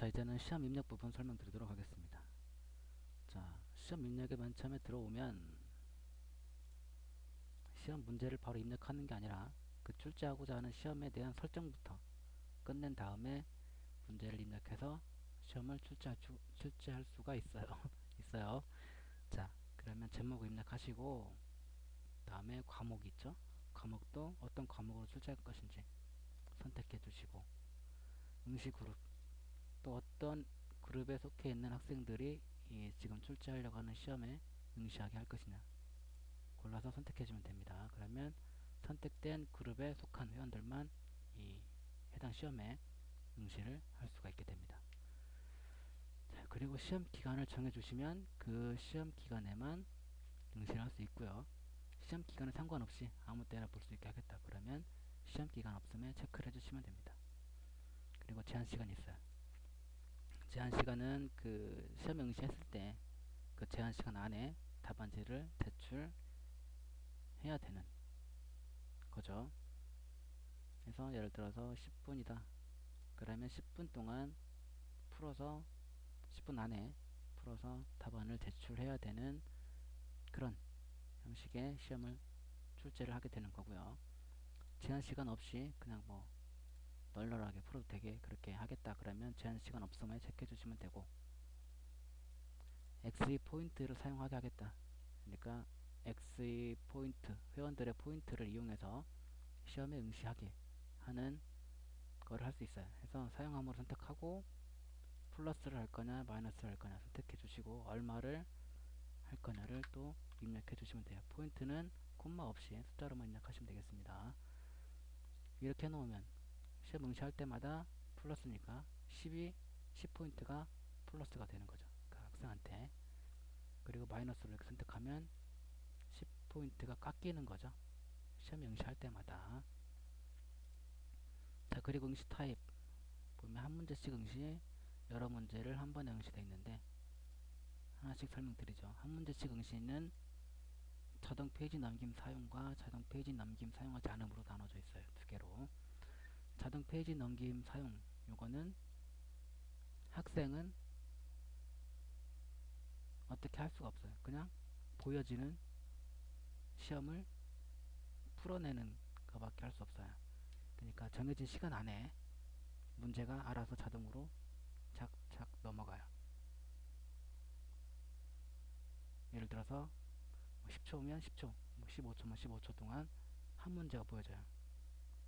이제는 시험 입력 부분 설명드리도록 하겠습니다. 자, 시험 입력에 맨 처음에 들어오면 시험 문제를 바로 입력하는 게 아니라 그 출제하고자 하는 시험에 대한 설정부터 끝낸 다음에 문제를 입력해서 시험을 출제할 수가 있어요. 있어요. 자, 그러면 제목 입력하시고 다음에 과목이 있죠. 과목도 어떤 과목으로 출제할 것인지 선택해 주시고 응시 그룹, 또 어떤 그룹에 속해 있는 학생들이 지금 출제하려고 하는 시험에 응시하게 할 것이냐 골라서 선택해 주면 됩니다. 그러면 선택된 그룹에 속한 회원들만 이 해당 시험에 응시를 할 수가 있게 됩니다. 자, 그리고 시험 기간을 정해 주시면 그 시험 기간에만 응시를 할 수 있고요. 시험 기간에 상관없이 아무 때나 볼 수 있게 하겠다 그러면 시험 기간 없음에 체크를 해주시면 됩니다. 그리고 제한 시간이 있어요. 제한 시간은 그 시험 응시했을 때 그 제한 시간 안에 답안지를 제출해야 되는 거죠. 그래서 예를 들어서 10분이다. 그러면 10분 동안 풀어서 10분 안에 풀어서 답안을 제출해야 되는 그런 형식의 시험을 출제를 하게 되는 거고요. 제한 시간 없이 그냥 뭐 널널하게 풀어도 되게 그렇게 하겠다 그러면 제한 시간 없음에 체크해 주시면 되고, XE 포인트를 사용하게 하겠다. 그러니까 XE 포인트, 회원들의 포인트를 이용해서 시험에 응시하게 하는 거를 할 수 있어요. 해서 사용함으로 선택하고 플러스를 할 거냐 마이너스를 할 거냐 선택해 주시고 얼마를 할 거냐를 또 입력해 주시면 돼요. 포인트는 콤마 없이 숫자로만 입력하시면 되겠습니다. 이렇게 해놓으면 시험 응시할 때마다 플러스니까 10포인트가 플러스가 되는 거죠. 그 학생한테. 그리고 마이너스를 이렇게 선택하면 10포인트가 깎이는 거죠. 시험 응시할 때마다. 자, 그리고 응시 타입 보면 한 문제씩 응시, 여러 문제를 한 번에 응시되어 있는데 하나씩 설명드리죠. 한 문제씩 응시는 자동 페이지 넘김 사용과 자동 페이지 넘김 사용하지 않음으로 나눠져 있어요. 두 개로. 자동 페이지 넘김 사용, 요거는 학생은 어떻게 할 수가 없어요. 그냥 보여지는 시험을 풀어내는 것밖에 할 수 없어요. 그러니까 정해진 시간 안에 문제가 알아서 자동으로 착착 넘어가요. 예를 들어서 10초면 10초, 15초면 15초 동안 한 문제가 보여져요.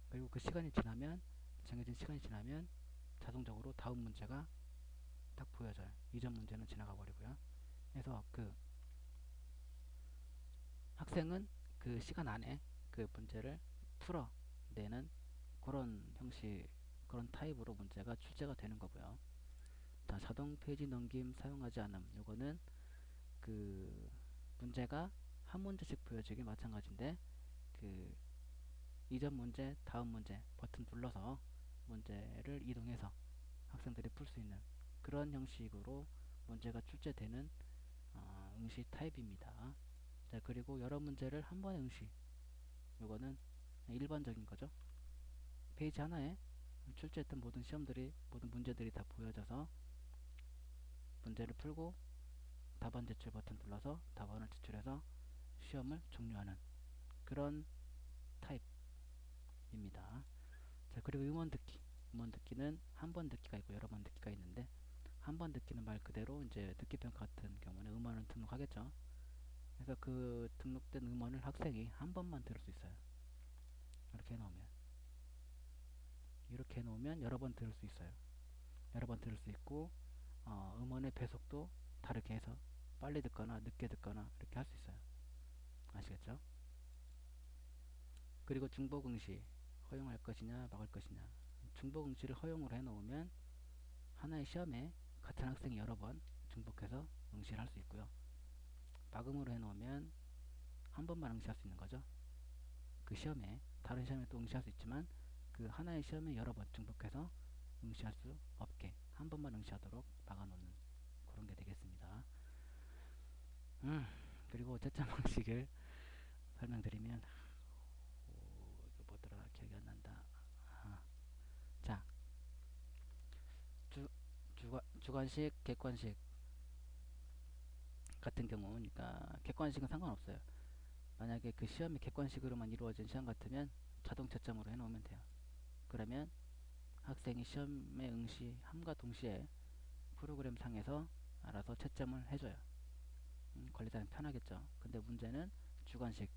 그리고 그 시간이 지나면, 정해진 시간이 지나면 자동적으로 다음 문제가 딱 보여져요. 이전 문제는 지나가 버리고요. 그래서 그 학생은 그 시간 안에 그 문제를 풀어내는 그런 형식, 그런 타입으로 문제가 출제가 되는 거고요. 자, 자동 페이지 넘김 사용하지 않음. 요거는 그 문제가 한 문제씩 보여지기 마찬가지인데 그 이전 문제, 다음 문제 버튼 눌러서 문제를 이동해서 학생들이 풀 수 있는 그런 형식으로 문제가 출제되는 응시 타입입니다. 자, 그리고 여러 문제를 한 번에 응시. 요거는 일반적인 거죠. 페이지 하나에 출제했던 모든 시험들이, 모든 문제들이 다 보여져서 문제를 풀고 답안 제출 버튼 눌러서 답안을 제출해서 시험을 종료하는 그런 타입입니다. 자, 그리고 음원 듣기. 음원 듣기는 한 번 듣기가 있고 여러 번 듣기가 있는데, 한 번 듣기는 말 그대로 이제 듣기평가 같은 경우는 음원을 등록하겠죠. 그래서 그 등록된 음원을 학생이 한 번만 들을 수 있어요. 이렇게 해놓으면 여러 번 들을 수 있어요. 여러 번 들을 수 있고 음원의 배속도 다르게 해서 빨리 듣거나 늦게 듣거나 이렇게 할 수 있어요. 아시겠죠? 그리고 중복응시 허용할 것이냐 막을 것이냐. 중복응시를 허용을 해놓으면 하나의 시험에 같은 학생이 여러 번 중복해서 응시를 할 수 있고요. 막음으로 해놓으면 한 번만 응시할 수 있는 거죠. 그 시험에, 다른 시험에 또 응시할 수 있지만 그 하나의 시험에 여러 번 중복해서 응시할 수 없게 한 번만 응시하도록 막아놓는 그런 게 되겠습니다. 그리고 채점 방식을 설명드리면 이거 뭐더라 기억이 안 난다. 자, 주관식, 객관식 같은 경우, 그러니까 객관식은 상관없어요. 만약에 그 시험이 객관식으로만 이루어진 시험 같으면 자동 채점으로 해놓으면 돼요. 그러면 학생이 시험에 응시함과 동시에 프로그램 상에서 알아서 채점을 해줘요. 관리자는 편하겠죠. 근데 문제는 주관식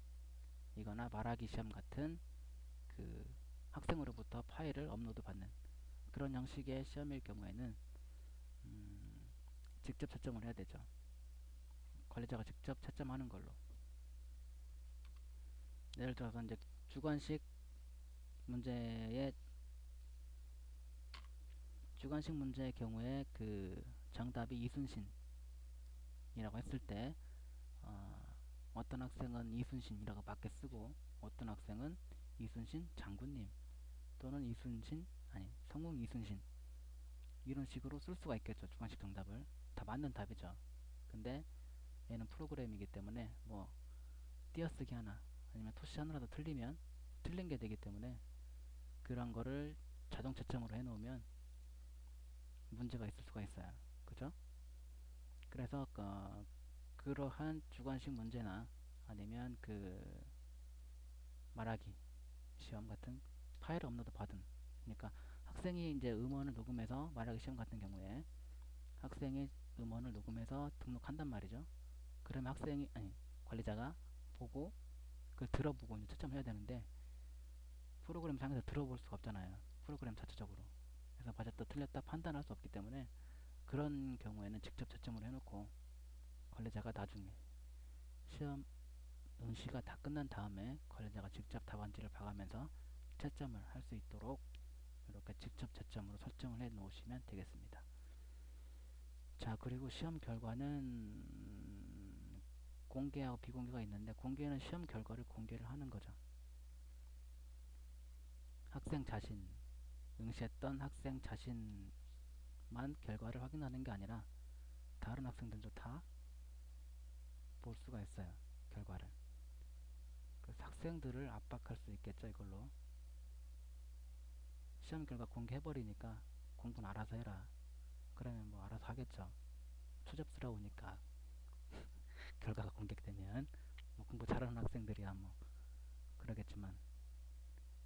이거나 말하기 시험 같은 그 학생으로부터 파일을 업로드 받는 그런 형식의 시험일 경우에는 직접 채점을 해야 되죠. 관리자가 직접 채점하는 걸로. 예를 들어서 이제 주관식 문제의 경우에 그 정답이 이순신이라고 했을 때 어떤 학생은 이순신이라고 맞게 쓰고 어떤 학생은 이순신 장군님 또는 이순신 아니 성웅 이순신 이런 식으로 쓸 수가 있겠죠. 주관식 정답을 다 맞는 답이죠. 근데 얘는 프로그램이기 때문에 뭐 띄어쓰기 하나 아니면 토시 하나라도 틀리면 틀린 게 되기 때문에 그런 거를 자동 채점으로 해놓으면 문제가 있을 수가 있어요. 그죠? 그래서 그러한 주관식 문제나 아니면 그 말하기 시험 같은 파일 업로드 받은 그러니까 학생이 이제 음원을 녹음해서 말하기 시험 같은 경우에 학생이 음원을 녹음해서 등록한단 말이죠. 그러면 학생이 아니 관리자가 보고 그걸 들어보고 이제 채점해야 되는데 프로그램 상에서 들어볼 수가 없잖아요. 프로그램 자체적으로. 그래서 맞았다 틀렸다 판단할 수 없기 때문에 그런 경우에는 직접 채점을 해놓고 관리자가 나중에 시험 응시가 다 끝난 다음에 관리자가 직접 답안지를 봐가면서 채점을 할 수 있도록 이렇게 직접 채점으로 설정을 해 놓으시면 되겠습니다. 자, 그리고 시험 결과는 공개하고 비공개가 있는데 공개는 시험 결과를 공개를 하는 거죠. 학생 자신, 응시했던 학생 자신만 결과를 확인하는 게 아니라 다른 학생들도 다 볼 수가 있어요. 결과를. 그래서 학생들을 압박할 수 있겠죠. 이걸로. 시험 결과 공개해버리니까 공부는 알아서 해라. 그러면 뭐 알아서 하겠죠. 추접스러우니까 결과가 공개되면 뭐 공부 잘하는 학생들이야 뭐 그러겠지만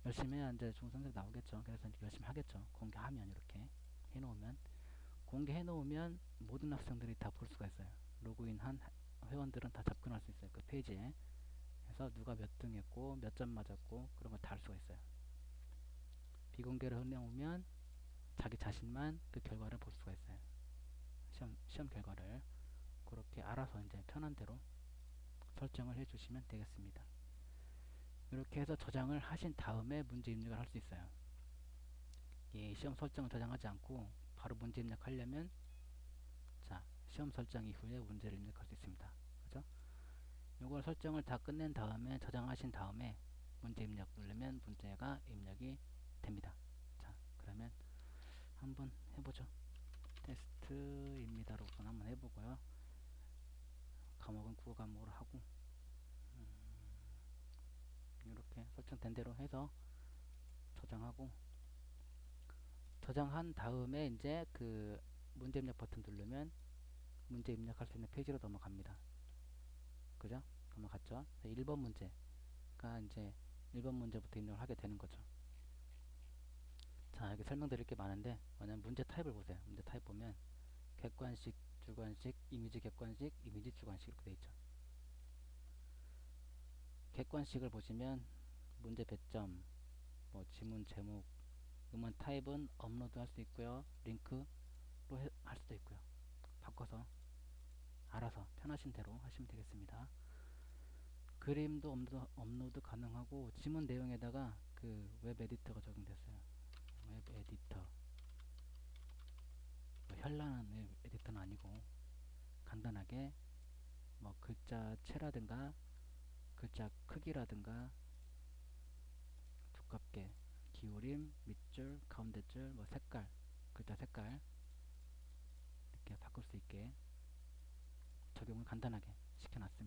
열심히 해야 이제 좋은 성적 나오겠죠. 그래서 열심히 하겠죠. 공개하면 이렇게 해놓으면 공개해놓으면 모든 학생들이 다 볼 수가 있어요. 로그인한 회원들은 다 접근할 수 있어요. 그 페이지에 그래서 누가 몇 등 했고 몇 점 맞았고 그런 걸 다 알 수가 있어요. 비공개를 해놓으면 자기 자신만 그 결과를 볼 수가 있어요. 시험 결과를 그렇게 알아서 이제 편한 대로 설정을 해주시면 되겠습니다. 이렇게 해서 저장을 하신 다음에 문제 입력을 할 수 있어요. 이 시험 설정을 저장하지 않고 바로 문제 입력하려면 자 시험 설정 이후에 문제를 입력할 수 있습니다. 그죠? 이걸 설정을 다 끝낸 다음에 저장하신 다음에 문제 입력 누르면 문제가 입력이 됩니다. 자 그러면 한번 해보죠. 테스트입니다로 한번 해보고요. 과목은 국어 과목으로 하고 이렇게 설정된 대로 해서 저장하고 저장한 다음에 이제 그 문제 입력 버튼 누르면 문제 입력할 수 있는 페이지로 넘어갑니다. 그죠? 넘어갔죠? 1번 문제가 이제 1번 문제부터 입력을 하게 되는 거죠. 자, 여기 설명드릴 게 많은데 왜냐면 문제 타입을 보세요. 문제 타입 보면 객관식, 주관식, 이미지 객관식, 이미지 주관식 이렇게 돼 있죠. 객관식을 보시면 문제 배점, 뭐 지문 제목, 음원 타입은 업로드 할 수 있고요. 링크로 할 수도 있고요. 바꿔서 알아서 편하신 대로 하시면 되겠습니다. 그림도 업로드 가능하고 지문 내용에다가 그 웹 에디터가 적용됐어요. 웹 에디터 뭐 현란한 웹 에디터는 아니고 간단하게 뭐 글자체라든가 글자 크기라든가 두껍게 기울임 밑줄 가운데줄 뭐 색깔 글자 색깔 이렇게 바꿀 수 있게 적용을 간단하게 시켜놨습니다.